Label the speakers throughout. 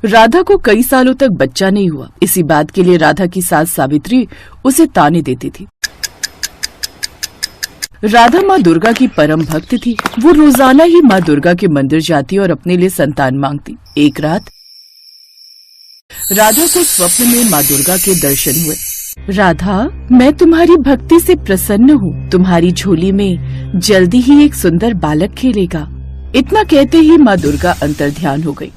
Speaker 1: राधा को कई सालों तक बच्चा नहीं हुआ। इसी बात के लिए राधा की सास सावित्री उसे ताने देती थी। राधा माँ दुर्गा की परम भक्त थी। वो रोजाना ही माँ दुर्गा के मंदिर जाती और अपने लिए संतान मांगती। एक रात राधा को स्वप्न में माँ दुर्गा के दर्शन हुए। राधा, मैं तुम्हारी भक्ति से प्रसन्न हूँ। तुम्हारी झोली में जल्दी ही एक सुंदर बालक खेलेगा। इतना कहते ही माँ दुर्गा अंतर्ध्यान हो गई।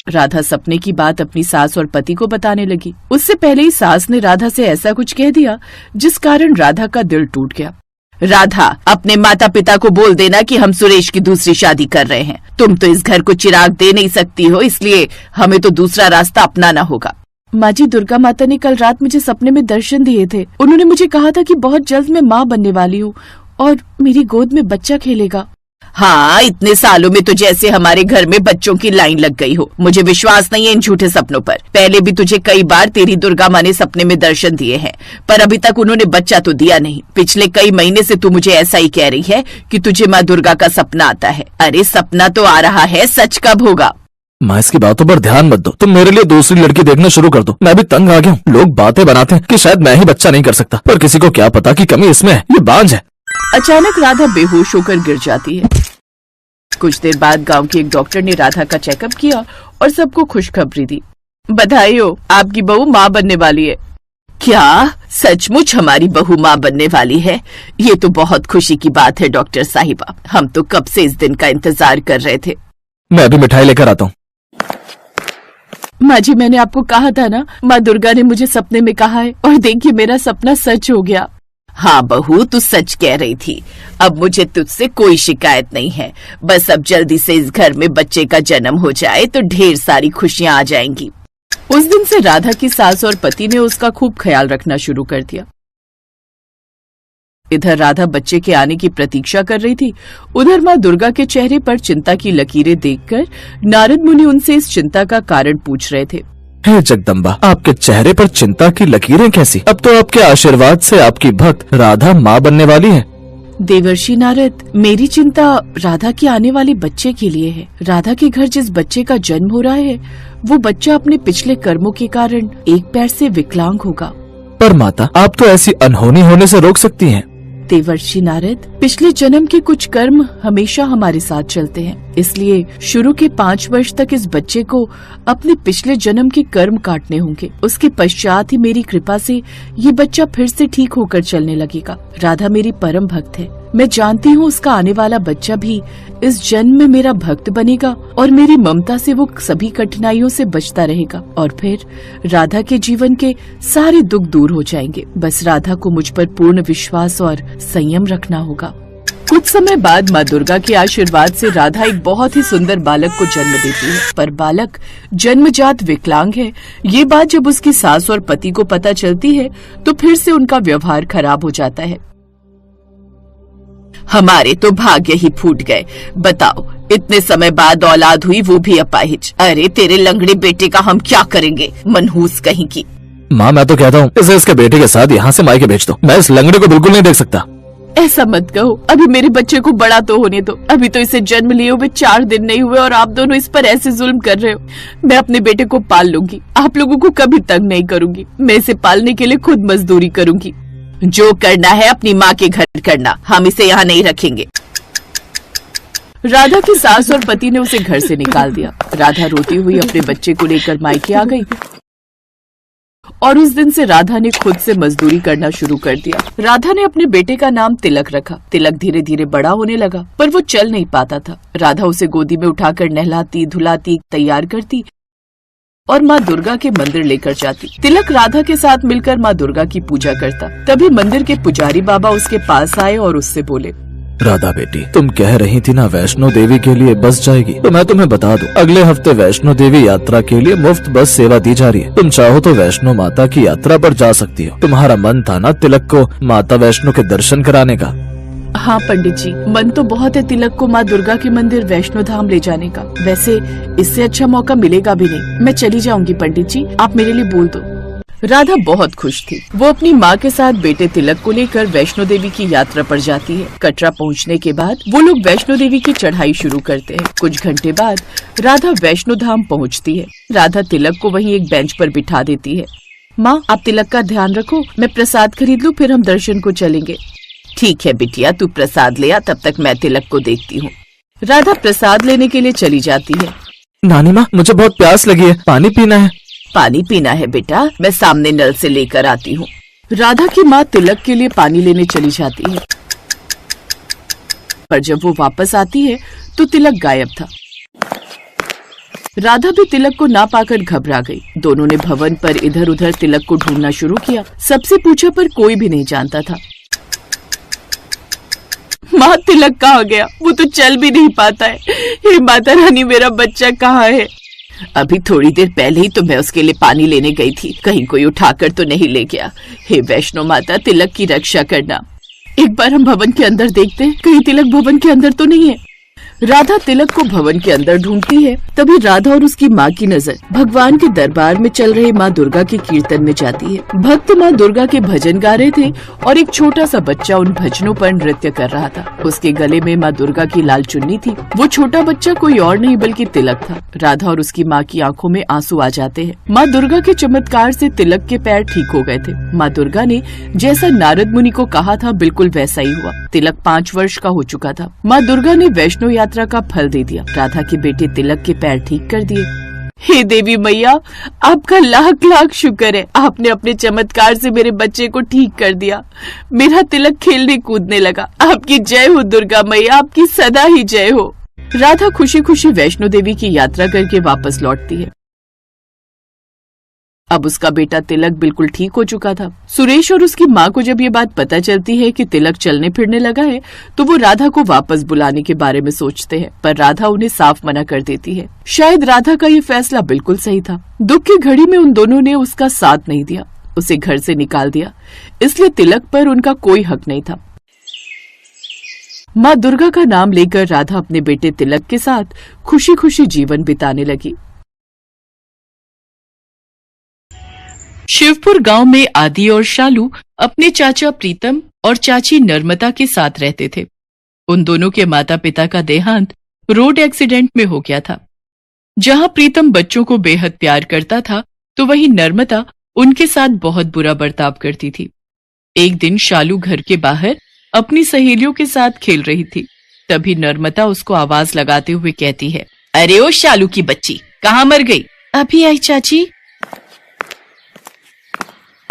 Speaker 1: राधा सपने की बात अपनी सास और पति को बताने लगी। उससे पहले ही सास ने राधा से ऐसा कुछ कह दिया जिस कारण राधा का दिल टूट गया। राधा, अपने माता पिता को बोल देना कि हम सुरेश की दूसरी शादी कर रहे हैं। तुम तो इस घर को चिराग दे नहीं सकती हो, इसलिए हमें तो दूसरा रास्ता अपनाना होगा। माँ जी, दुर्गा माता ने कल रात मुझे सपने में दर्शन दिए थे। उन्होंने मुझे कहा था कि बहुत जल्द मैं माँ बनने वाली हूँ और मेरी गोद में बच्चा खेलेगा। हाँ, इतने सालों में तो जैसे हमारे घर में बच्चों की लाइन लग गई हो। मुझे विश्वास नहीं है इन झूठे सपनों पर। पहले भी तुझे कई बार तेरी दुर्गा माँ ने सपने में दर्शन दिए हैं, पर अभी तक उन्होंने बच्चा तो दिया नहीं। पिछले कई महीने से तू मुझे ऐसा ही कह रही है कि तुझे माँ दुर्गा का सपना आता है। अरे सपना तो आ रहा है, सच कब होगा?
Speaker 2: माँ, इसकी बातों पर ध्यान मत दो। तुम मेरे लिए दूसरी लड़की देखना शुरू कर दो। मैं भी तंग आ गया हूँ। लोग बातें बनाते हैं कि शायद मैं ही बच्चा नहीं कर सकता, पर किसी को क्या पता कि कमी इसमें है। ये बांझ है।
Speaker 1: अचानक राधा बेहोश होकर गिर जाती है। कुछ देर बाद गांव के एक डॉक्टर ने राधा का चेकअप किया और सबको खुशखबरी दी। बधाई हो, आपकी बहू माँ बनने वाली है। क्या सचमुच हमारी बहू माँ बनने वाली है? ये तो बहुत खुशी की बात है डॉक्टर साहिबा। हम तो कब से इस दिन का इंतजार कर रहे थे।
Speaker 2: मैं अभी मिठाई लेकर आता हूँ।
Speaker 1: माँ जी, मैंने आपको कहा था ना, माँ दुर्गा ने मुझे सपने में कहा है और देखिए मेरा सपना सच हो गया। हाँ बहू, तू सच कह रही थी। अब मुझे तुझसे कोई शिकायत नहीं है। बस अब जल्दी से इस घर में बच्चे का जन्म हो जाए तो ढेर सारी खुशियाँ आ जाएंगी। उस दिन से राधा की सास और पति ने उसका खूब ख्याल रखना शुरू कर दिया। इधर राधा बच्चे के आने की प्रतीक्षा कर रही थी, उधर माँ दुर्गा के चेहरे पर चिंता की लकीरें देखकर नारद मुनि उनसे इस चिंता का कारण पूछ रहे थे।
Speaker 2: हे जगदम्बा, आपके चेहरे पर चिंता की लकीरें कैसी? अब तो आपके आशीर्वाद से आपकी भक्त राधा माँ बनने वाली है।
Speaker 1: देवर्षि नारद, मेरी चिंता राधा के आने वाले बच्चे के लिए है। राधा के घर जिस बच्चे का जन्म हो रहा है, वो बच्चा अपने पिछले कर्मों के कारण एक पैर से विकलांग होगा।
Speaker 2: पर माता, आप तो ऐसी अनहोनी होने से रोक सकती हैं।
Speaker 1: देवर्षि नारद, पिछले जन्म के कुछ कर्म हमेशा हमारे साथ चलते हैं, इसलिए शुरू के 5 वर्ष तक इस बच्चे को अपने पिछले जन्म के कर्म काटने होंगे। उसके पश्चात ही मेरी कृपा से ये बच्चा फिर से ठीक होकर चलने लगेगा। राधा मेरी परम भक्त है। मैं जानती हूँ उसका आने वाला बच्चा भी इस जन्म में मेरा भक्त बनेगा और मेरी ममता से वो सभी कठिनाइयों से बचता रहेगा और फिर राधा के जीवन के सारे दुख दूर हो जाएंगे। बस राधा को मुझ पर पूर्ण विश्वास और संयम रखना होगा। कुछ समय बाद माँ दुर्गा के आशीर्वाद से राधा एक बहुत ही सुंदर बालक को जन्म देती है, पर बालक जन्मजात विकलांग है। ये बात जब उसकी सास और पति को पता चलती है तो फिर से उनका व्यवहार खराब हो जाता है। हमारे तो भाग्य ही फूट गए। बताओ, इतने समय बाद औलाद हुई, वो भी अपाहिज। अरे तेरे लंगड़े बेटे का हम क्या करेंगे? मनहूस कहीं की।
Speaker 2: माँ, मैं तो कहता हूँ इसे इसके बेटे के साथ यहाँ से मायके भेज दो। मैं इस लंगड़े को बिल्कुल नहीं देख सकता।
Speaker 1: ऐसा मत कहो, अभी मेरे बच्चे को बड़ा तो होने दो। अभी तो इसे जन्म लिए हुए 4 दिन नहीं हुए और आप दोनों इस पर ऐसे जुल्म कर रहे हो। मैं अपने बेटे को पाल लूंगी, आप लोगों को कभी तंग नहीं करूंगी। मैं इसे पालने के लिए खुद मजदूरी करूंगी। जो करना है अपनी माँ के घर करना, हम इसे यहाँ नहीं रखेंगे। राधा की सास और पति ने उसे घर से निकाल दिया। राधा रोती हुई अपने बच्चे को लेकर मायके आ गई और उस दिन से राधा ने खुद से मजदूरी करना शुरू कर दिया। राधा ने अपने बेटे का नाम तिलक रखा। तिलक धीरे धीरे बड़ा होने लगा, पर वो चल नहीं पाता था। राधा उसे गोदी में उठाकर नहलाती, धुलाती, तैयार करती और माँ दुर्गा के मंदिर लेकर जाती। तिलक राधा के साथ मिलकर माँ दुर्गा की पूजा करता। तभी मंदिर के पुजारी बाबा उसके पास आए और उससे बोले,
Speaker 2: राधा बेटी, तुम कह रही थी ना वैष्णो देवी के लिए बस जाएगी, तो मैं तुम्हें बता दूं, अगले हफ्ते वैष्णो देवी यात्रा के लिए मुफ्त बस सेवा दी जा रही है। तुम चाहो तो वैष्णो माता की यात्रा पर जा सकती हो। तुम्हारा मन था ना तिलक को माता वैष्णो के दर्शन कराने का?
Speaker 1: हाँ पंडित जी, मन तो बहुत है तिलक को माँ दुर्गा के मंदिर वैष्णो धाम ले जाने का। वैसे इससे अच्छा मौका मिलेगा भी नहीं। मैं चली जाऊंगी पंडित जी, आप मेरे लिए बोल दो। राधा बहुत खुश थी। वो अपनी माँ के साथ बेटे तिलक को लेकर वैष्णो देवी की यात्रा पर जाती है। कटरा पहुँचने के बाद वो लोग वैष्णो देवी की चढ़ाई शुरू करते हैं। कुछ घंटे बाद राधा वैष्णो धाम पहुँचती है। राधा तिलक को वहीं एक बेंच पर बिठा देती है। माँ, आप तिलक का ध्यान रखो, मैं प्रसाद खरीद लूँ, फिर हम दर्शन को चलेंगे। ठीक है बिटिया, तू प्रसाद ले आ, तब तक मैं तिलक को देखती हूँ। राधा प्रसाद लेने के लिए चली जाती है।
Speaker 2: नानी माँ, मुझे बहुत प्यास लगी है, पानी पीना है।
Speaker 1: पानी पीना है बेटा, मैं सामने नल से लेकर आती हूँ। राधा की माँ तिलक के लिए पानी लेने चली जाती है, पर जब वो वापस आती है तो तिलक गायब था। राधा भी तिलक को ना पाकर घबरा गई। दोनों ने भवन पर इधर उधर तिलक को ढूंढना शुरू किया। सबसे पूछा पर कोई भी नहीं जानता था। माँ, तिलक कहाँ गया? वो तो चल भी नहीं पाता है। हे माता रानी, मेरा बच्चा कहाँ है? अभी थोड़ी देर पहले ही तो मैं उसके लिए पानी लेने गई थी, कहीं कोई उठाकर तो नहीं ले गया। हे वैष्णो माता, तिलक की रक्षा करना। एक बार हम भवन के अंदर देखते हैं, कहीं तिलक भवन के अंदर तो नहीं है। राधा तिलक को भवन के अंदर ढूंढती है। तभी राधा और उसकी माँ की नजर भगवान के दरबार में चल रहे माँ दुर्गा के कीर्तन में जाती है। भक्त माँ दुर्गा के भजन गा रहे थे और एक छोटा सा बच्चा उन भजनों पर नृत्य कर रहा था। उसके गले में माँ दुर्गा की लाल चुन्नी थी। वो छोटा बच्चा कोई और नहीं बल्कि तिलक था। राधा और उसकी माँ की आंखों में आंसू आ जाते हैं। माँ दुर्गा के चमत्कार से तिलक के पैर ठीक हो गए थे। माँ दुर्गा ने जैसा नारद मुनि को कहा था बिल्कुल वैसा ही हुआ। तिलक 5 वर्ष का हो चुका था। माँ दुर्गा ने वैष्णो यात्रा का फल दे दिया। राधा के बेटे तिलक के पैर ठीक कर दिए। हे देवी मैया, आपका लाख लाख शुक्र है। आपने अपने चमत्कार से मेरे बच्चे को ठीक कर दिया। मेरा तिलक खेलने कूदने लगा। आपकी जय हो दुर्गा मैया, आपकी सदा ही जय हो। राधा खुशी खुशी वैष्णो देवी की यात्रा करके वापस लौटती है। अब उसका बेटा तिलक बिल्कुल ठीक हो चुका था। सुरेश और उसकी माँ को जब ये बात पता चलती है कि तिलक चलने फिरने लगा है तो वो राधा को वापस बुलाने के बारे में सोचते हैं, पर राधा उन्हें साफ मना कर देती है। शायद राधा का ये फैसला बिल्कुल सही था। दुख की घड़ी में उन दोनों ने उसका साथ नहीं दिया, उसे घर से निकाल दिया, इसलिए तिलक पर उनका कोई हक नहीं था। माँ दुर्गा का नाम लेकर राधा अपने बेटे तिलक के साथ खुशी खुशी जीवन बिताने लगी। शिवपुर गांव में आदि और शालू अपने चाचा प्रीतम और चाची नर्मदा के साथ रहते थे। उन दोनों के माता पिता का देहांत रोड एक्सीडेंट में हो गया था। जहां प्रीतम बच्चों को बेहद प्यार करता था तो वहीं नर्मदा उनके साथ बहुत बुरा बर्ताव करती थी। एक दिन शालू घर के बाहर अपनी सहेलियों के साथ खेल रही थी। तभी नर्मदा उसको आवाज लगाते हुए कहती है, अरे ओ शालू की बच्ची, कहाँ मर गई? अभी आई चाची।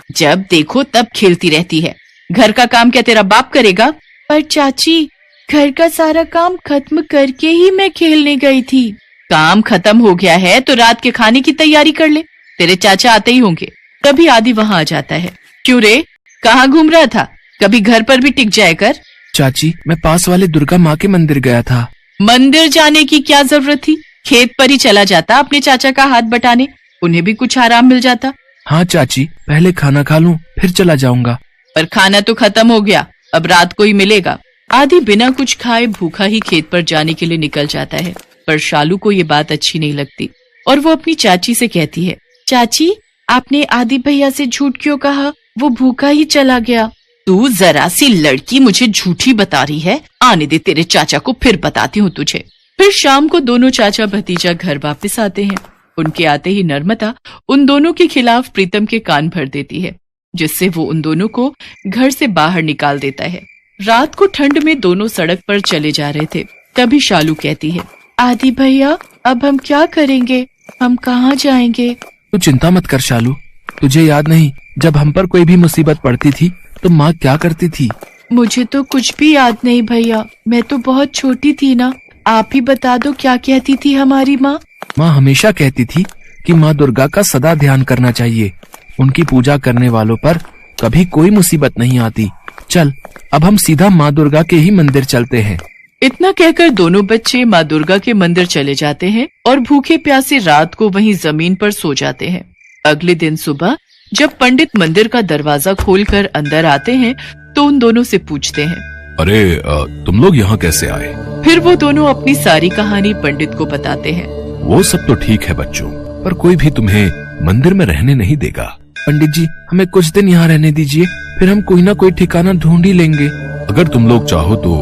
Speaker 1: जब देखो तब खेलती रहती है। घर का काम क्या तेरा बाप करेगा? पर चाची, घर का सारा काम खत्म करके ही मैं खेलने गई थी। काम खत्म हो गया है तो रात के खाने की तैयारी कर ले, तेरे चाचा आते ही होंगे। तभी आदि वहाँ आ जाता है। क्यों रे, कहाँ घूम रहा था? कभी घर पर भी टिक जाया कर।
Speaker 3: चाची, मैं पास वाले दुर्गा माँ के मंदिर गया था।
Speaker 1: मंदिर जाने की क्या जरूरत थी? खेत पर ही चला जाता अपने चाचा का हाथ बटाने, उन्हें भी कुछ आराम मिल जाता।
Speaker 3: हाँ चाची, पहले खाना खा लूं फिर चला जाऊंगा।
Speaker 1: पर खाना तो खत्म हो गया, अब रात को ही मिलेगा। आदि बिना कुछ खाए भूखा ही खेत पर जाने के लिए निकल जाता है। पर शालू को ये बात अच्छी नहीं लगती और वो अपनी चाची से कहती है, चाची, आपने आदि भैया से झूठ क्यों कहा? वो भूखा ही चला गया। तू जरा सी लड़की मुझे झूठी बता रही है। आने दे, तेरे चाचा को फिर बताती हूँ तुझे। फिर शाम को दोनों चाचा भतीजा घर वापस आते हैं। उनके आते ही नर्मदा उन दोनों के खिलाफ प्रीतम के कान भर देती है, जिससे वो उन दोनों को घर से बाहर निकाल देता है। रात को ठंड में दोनों सड़क पर चले जा रहे थे। तभी शालू कहती है, आदि भैया, अब हम क्या करेंगे? हम कहाँ जाएंगे?
Speaker 3: तू चिंता मत कर शालू, तुझे याद नहीं जब हम पर कोई भी मुसीबत पड़ती थी तो माँ क्या करती थी?
Speaker 1: मुझे तो कुछ भी याद नहीं भैया, मैं तो बहुत छोटी थी ना। आप ही बता दो, क्या कहती थी हमारी माँ?
Speaker 3: माँ हमेशा कहती थी कि माँ दुर्गा का सदा ध्यान करना चाहिए। उनकी पूजा करने वालों पर कभी कोई मुसीबत नहीं आती। चल, अब हम सीधा माँ दुर्गा के ही मंदिर चलते हैं।
Speaker 1: इतना कहकर दोनों बच्चे माँ दुर्गा के मंदिर चले जाते हैं और भूखे प्यासे रात को वहीं जमीन पर सो जाते हैं। अगले दिन सुबह जब पंडित मंदिर का दरवाजा खोलकर अंदर आते हैं तो उन दोनों से पूछते हैं,
Speaker 4: अरे तुम लोग यहाँ कैसे आए?
Speaker 1: फिर वो दोनों अपनी सारी कहानी पंडित को बताते हैं।
Speaker 4: वो सब तो ठीक है बच्चों, पर कोई भी तुम्हें मंदिर में रहने नहीं देगा।
Speaker 3: पंडित जी, हमें कुछ दिन यहाँ रहने दीजिए, फिर हम कोई ना कोई ठिकाना ढूंढ ही लेंगे।
Speaker 4: अगर तुम लोग चाहो तो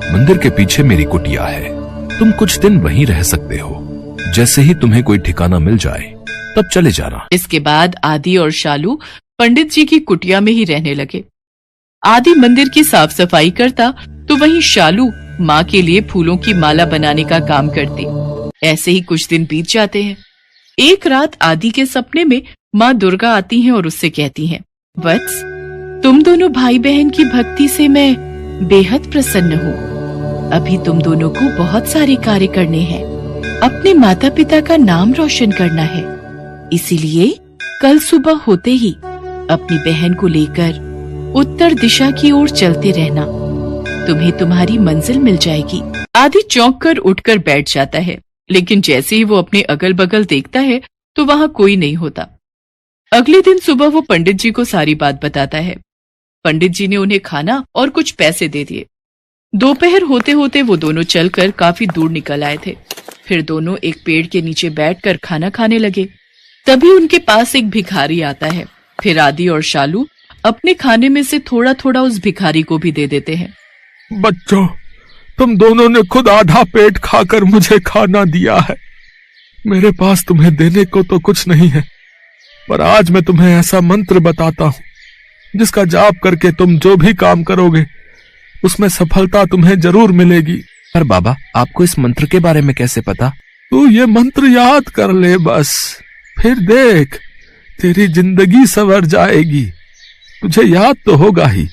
Speaker 4: मंदिर के पीछे मेरी कुटिया है, तुम कुछ दिन वहीं रह सकते हो। जैसे ही तुम्हें कोई ठिकाना मिल जाए तब चले जाना।
Speaker 1: इसके बाद आदि और शालू पंडित जी की कुटिया में ही रहने लगे। आदि मंदिर की साफ सफाई करता तो वहीं शालू माँ के लिए फूलों की माला बनाने का काम करती। ऐसे ही कुछ दिन बीत जाते हैं। एक रात आदि के सपने में माँ दुर्गा आती हैं और उससे कहती हैं, वत्स, तुम दोनों भाई बहन की भक्ति से मैं बेहद प्रसन्न हूँ। अभी तुम दोनों को बहुत सारे कार्य करने हैं, अपने माता पिता का नाम रोशन करना है। इसीलिए कल सुबह होते ही अपनी बहन को लेकर उत्तर दिशा की ओर चलते रहना, तुम्हें तुम्हारी मंजिल मिल जाएगी। आदि चौंक कर उठकर बैठ जाता है, लेकिन जैसे ही वो अपने अगल बगल देखता है तो वहाँ कोई नहीं होता। अगले दिन सुबह वो पंडित जी को सारी बात बताता है। पंडित जी ने उन्हें खाना और कुछ पैसे दे दिए। दोपहर होते होते वो दोनों चलकर काफी दूर निकल आए थे। फिर दोनों एक पेड़ के नीचे बैठकर खाना खाने लगे। तभी उनके पास एक भिखारी आता है। फिर आदि और शालू अपने खाने में से थोड़ा थोड़ा उस भिखारी को भी दे देते हैं।
Speaker 3: बच्चों, तुम दोनों ने खुद आधा पेट खाकर मुझे खाना दिया है। मेरे पास तुम्हें देने को तो कुछ नहीं है, पर आज मैं तुम्हें ऐसा मंत्र बताता हूँ जिसका जाप करके तुम जो भी काम करोगे उसमें सफलता तुम्हें जरूर मिलेगी।
Speaker 2: पर बाबा, आपको इस मंत्र के बारे में कैसे पता?
Speaker 3: तू ये मंत्र याद कर ले बस, फिर देख तेरी जिंदगी संवर जाएगी। तुझे याद तो होगा ही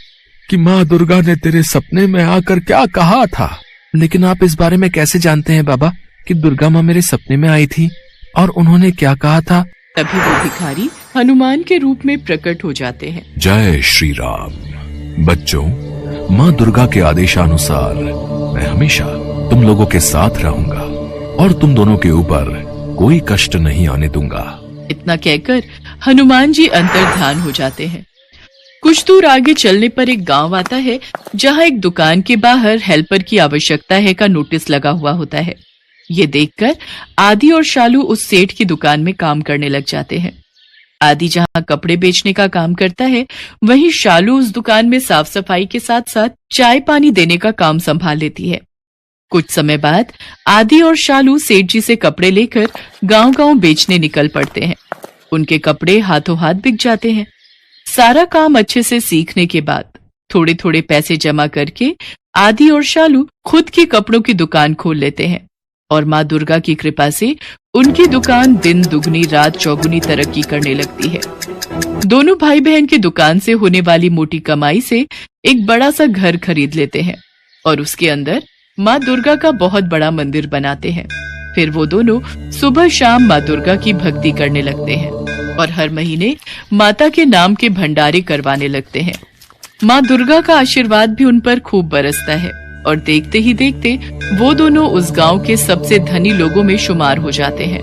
Speaker 3: कि माँ दुर्गा ने तेरे सपने में आकर क्या कहा था।
Speaker 2: लेकिन आप इस बारे में कैसे जानते हैं बाबा कि दुर्गा माँ मेरे सपने में आई थी और उन्होंने क्या कहा था?
Speaker 1: तभी वो भिखारी हनुमान के रूप में प्रकट हो जाते हैं।
Speaker 4: जय श्री राम। बच्चों, माँ दुर्गा के आदेशानुसार मैं हमेशा तुम लोगों के साथ रहूंगा और तुम दोनों के ऊपर कोई कष्ट नहीं आने दूंगा।
Speaker 1: इतना कहकर हनुमान जी अंतर्ध्यान हो जाते हैं। कुछ दूर आगे चलने पर एक गांव आता है, जहां एक दुकान के बाहर हेल्पर की आवश्यकता है का नोटिस लगा हुआ होता है। ये देखकर आदि और शालू उस सेठ की दुकान में काम करने लग जाते हैं। आदि जहां कपड़े बेचने का काम करता है, वहीं शालू उस दुकान में साफ सफाई के साथ साथ चाय पानी देने का काम संभाल लेती है। कुछ समय बाद आदि और शालू सेठ जी से कपड़े लेकर गांव-गांव बेचने निकल पड़ते हैं। उनके कपड़े हाथों हाथ बिक जाते हैं। सारा काम अच्छे से सीखने के बाद थोड़े थोड़े पैसे जमा करके आदि और शालू खुद की कपड़ों की दुकान खोल लेते हैं और माँ दुर्गा की कृपा से उनकी दुकान दिन दुगनी रात चौगुनी तरक्की करने लगती है। दोनों भाई बहन की दुकान से होने वाली मोटी कमाई से एक बड़ा सा घर खरीद लेते हैं और उसके अंदर माँ दुर्गा का बहुत बड़ा मंदिर बनाते हैं। फिर वो दोनों सुबह शाम माँ दुर्गा की भक्ति करने लगते हैं और हर महीने माता के नाम के भंडारे करवाने लगते हैं। माँ दुर्गा का आशीर्वाद भी उन पर खूब बरसता है और देखते ही देखते वो दोनों उस गांव के सबसे धनी लोगों में शुमार हो जाते हैं।